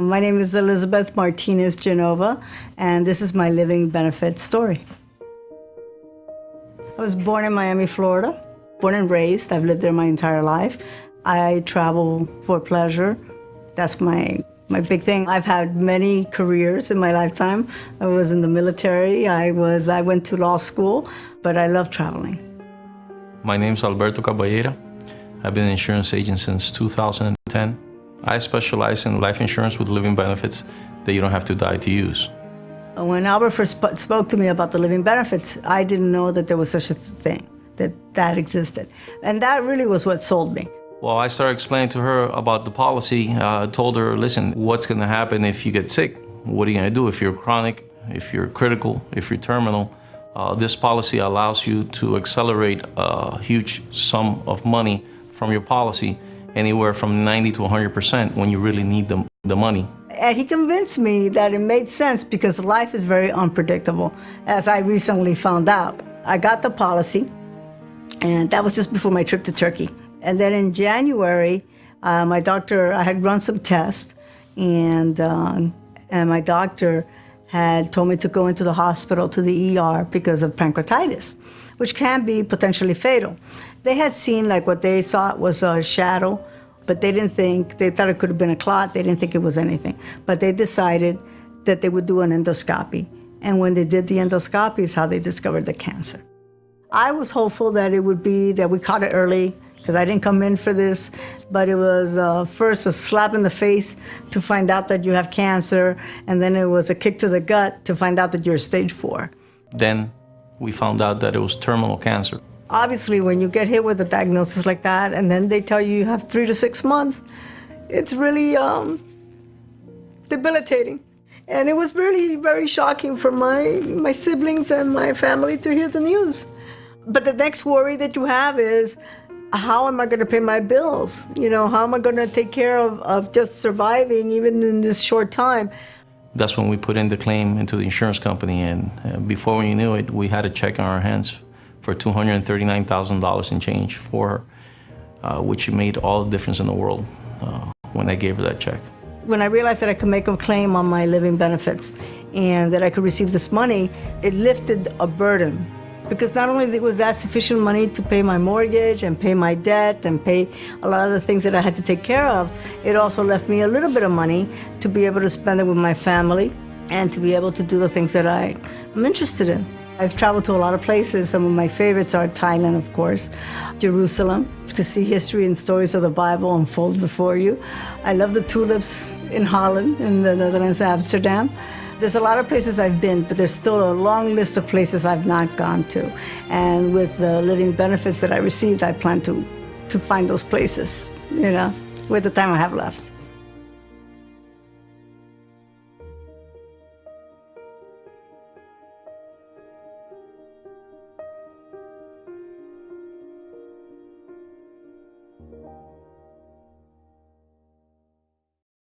My name is Elizabeth Martinez Genova, and this is my living benefits story. I was born in Miami, Florida, born and raised. I've lived there my entire life. I travel for pleasure. That's my big thing. I've had many careers in my lifetime. I was in the military. I went to law school, but I love traveling. My name's Alberto Caballera. I've been an insurance agent since 2010. I specialize in life insurance with living benefits that you don't have to die to use. When Albert first spoke to me about the living benefits, I didn't know that there was such a thing, that existed. And that really was what sold me. Well, I started explaining to her about the policy. Told her, listen, what's going to happen if you get sick? What are you going to do if you're chronic, if you're critical, if you're terminal? This policy allows you to accelerate a huge sum of money from your policy, anywhere from 90 to 100% when you really need the money. And he convinced me that it made sense because life is very unpredictable, as I recently found out. I got the policy, and that was just before my trip to Turkey. And then in January, I had run some tests, and my doctor had told me to go into the hospital to the ER because of pancreatitis, which can be potentially fatal. They had seen like what they thought was a shadow, but they thought it could have been a clot. They didn't think it was anything. But they decided that they would do an endoscopy. And when they did the endoscopy is how they discovered the cancer. I was hopeful that it would be that we caught it early, because I didn't come in for this, but it was first a slap in the face to find out that you have cancer, and then it was a kick to the gut to find out that you're stage 4. Then we found out that it was terminal cancer. Obviously, when you get hit with a diagnosis like that, and then they tell you have 3 to 6 months, it's really debilitating. And it was really very shocking for my siblings and my family to hear the news. But the next worry that you have is, how am I going to pay my bills? How am I going to take care of just surviving even in this short time? That's when we put in the claim into the insurance company, and before we knew it, we had a check on our hands for $239,000 in change for her, which made all the difference in the world when I gave her that check. When I realized that I could make a claim on my living benefits and that I could receive this money, it lifted a burden. Because not only was that sufficient money to pay my mortgage and pay my debt and pay a lot of the things that I had to take care of, it also left me a little bit of money to be able to spend it with my family and to be able to do the things that I'm interested in. I've traveled to a lot of places. Some of my favorites are Thailand, of course, Jerusalem, to see history and stories of the Bible unfold before you. I love the tulips in Holland, in the Netherlands, Amsterdam. There's a lot of places I've been, but there's still a long list of places I've not gone to. And with the living benefits that I received, I plan to find those places, with the time I have left.